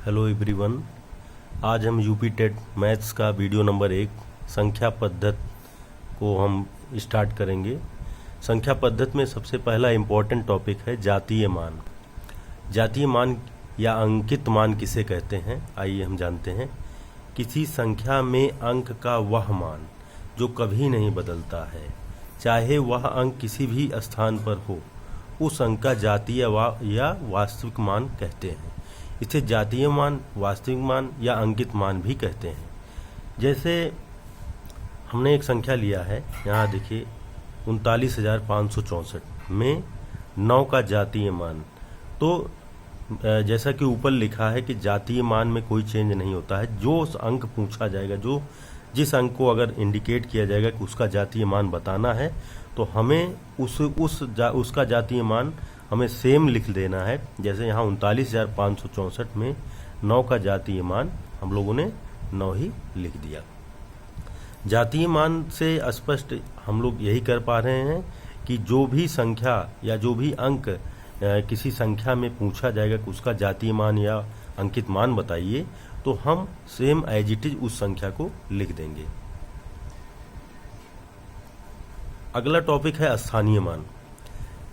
Hello everyone. आज हम UP TET maths का वीडियो नंबर 1 संख्या पद्धत को हम स्टार्ट करेंगे। संख्या पद्धत में सबसे पहला इम्पोर्टेंट टॉपिक है जातीय मान। जातीय मान या अंकित मान किसे कहते हैं, आइए हम जानते हैं। किसी संख्या में अंक का वह मान जो कभी नहीं बदलता है, चाहे वह अंक किसी भी स्थान पर हो, उस अंक का जातीय या वास्तविक मान कहते हैं। इसे जातीय मान, वास्तविक मान या अंकित मान भी कहते हैं। जैसे हमने एक संख्या लिया है, यहाँ देखिए 39,564 में 9 का जातीय मान। तो जैसा कि ऊपर लिखा है कि जातीय मान में कोई चेंज नहीं होता है। जो अंक पूछा जाएगा, जिस अंक को अगर इंडिकेट किया जाएगा कि उसका जातीय मान बताना है, तो हमें उसका जातीय मान हमें सेम लिख देना है। जैसे यहाँ 39,564 में 9 का जातीय मान हम लोगों ने 9 ही लिख दिया। जातीय मान से स्पष्ट हम लोग यही कर पा रहे हैं कि जो भी संख्या या जो भी अंक किसी संख्या में पूछा जाएगा कि उसका जातीय मान या अंकित मान बताइए, तो हम सेम एज इट इज उस संख्या को लिख देंगे। अगला टॉपिक है स्थानीय मान।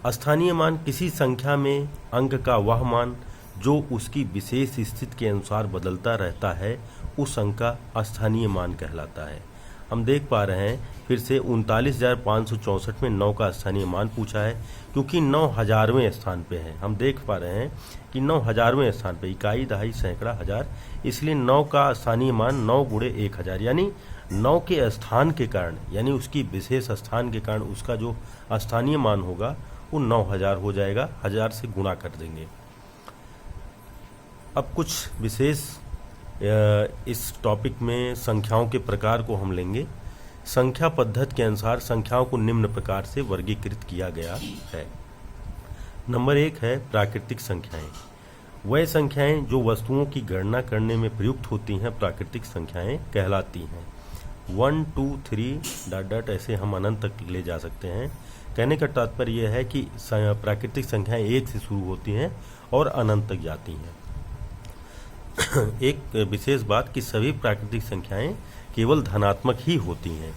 स्थानीय मान किसी संख्या में अंक का वह मान जो उसकी विशेष स्थिति के अनुसार बदलता रहता है, उस अंक का स्थानीय मान कहलाता है। हम देख पा रहे हैं फिर से 39,564 में 9 का स्थानीय मान पूछा है, क्योंकि 9 हजारवें स्थान पे है। हम देख पा रहे हैं कि 9 हजारवें स्थान पे, इकाई, दहाई, सैकड़ा, हजार, इसलिए 9 का स्थानीय मान 9 गुणे 1000 यानी 9 के स्थान के कारण, यानी उसकी विशेष स्थान के कारण उसका जो स्थानीय मान होगा वो 9000 हो जाएगा। 1000 से गुणा कर देंगे। अब कुछ विशेष इस टॉपिक में संख्याओं के प्रकार को हम लेंगे। संख्या पद्धति के अनुसार संख्याओं को निम्न प्रकार से वर्गीकृत किया गया है। नंबर 1 है प्राकृतिक संख्याएं। वह संख्याएं जो वस्तुओं की गणना करने में प्रयुक्त होती हैं प्राकृतिक संख्याएं कहलाती हैं। 1 2 3 ... ऐसे हम अनंत तक ले जा सकते हैं। कहने का तात्पर्य यह है कि प्राकृतिक संख्याएं 1 से शुरू होती हैं और अनंत तक जाती हैं। एक विशेष बात कि सभी प्राकृतिक संख्याएं केवल धनात्मक ही होती हैं।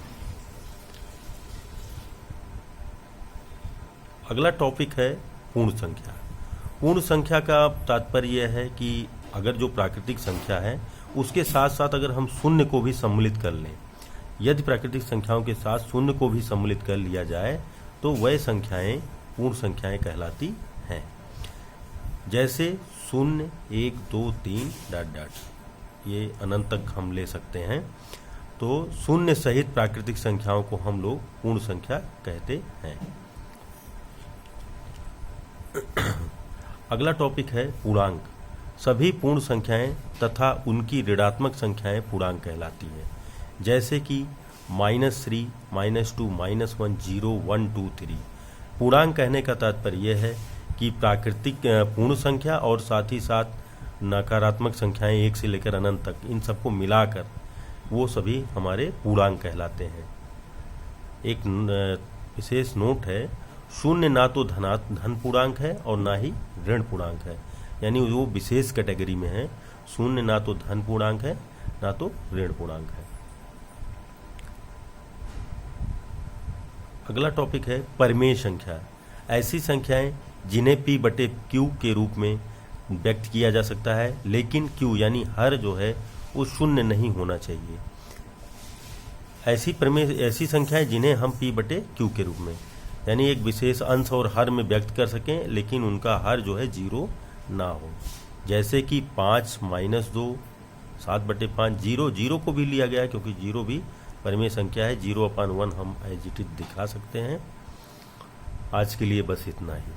अगला टॉपिक है पूर्ण संख्या। पूर्ण संख्या का तात्पर्य यह है कि अगर जो प्राकृतिक संख्या है उसके साथ साथ अगर हम शून्य को भी सम्मिलित कर लें, यदि प्राकृतिक संख्याओं के साथ शून्य को भी सम्मिलित कर लिया जाए, तो वह संख्याएं पूर्ण संख्याएं कहलाती हैं। जैसे 0 1 2 3 ... ये अनंत तक हम ले सकते हैं। तो शून्य सहित प्राकृतिक संख्याओं को हम लोग पूर्ण संख्या कहते हैं। अगला टॉपिक है पूर्णांक। सभी पूर्ण संख्याएं तथा उनकी ऋणात्मक संख्याएं पूर्णांक कहलाती हैं। जैसे कि -3 -2 -1 0 1 2 3। पूर्णांक कहने का तात्पर्य यह है कि प्राकृतिक पूर्ण संख्या और साथ ही साथ नकारात्मक संख्याएं 1 से लेकर अनंत तक, इन सबको मिलाकर वो सभी हमारे पूर्णांक कहलाते हैं। एक विशेष नोट है, शून्य ना तो धन पूर्णांक है और ना ही ऋण पूर्णांक है, यानी वो विशेष कैटेगरी में है। शून्य ना तो धन पूर्णांक है, ना तो ऋण पूर्णांक है। अगला टॉपिक है परिमेय संख्या। ऐसी संख्याएं जिन्हें P/Q के रूप में व्यक्त किया जा सकता है, लेकिन Q यानी हर जो है वो शून्य नहीं होना चाहिए। ऐसी संख्याएं जिन्हें हम P/Q के रूप में, यानी एक विशेष अंश और हर में व्यक्त कर सकें, लेकिन उनका हर जो है 0 ना हो। जैसे कि 5 - 2 7/5। 0 को भी लिया गया क्योंकि 0 भी परिमेय संख्या है। 0/1 हम एज इट इज दिखा सकते हैं। आज के लिए बस इतना ही।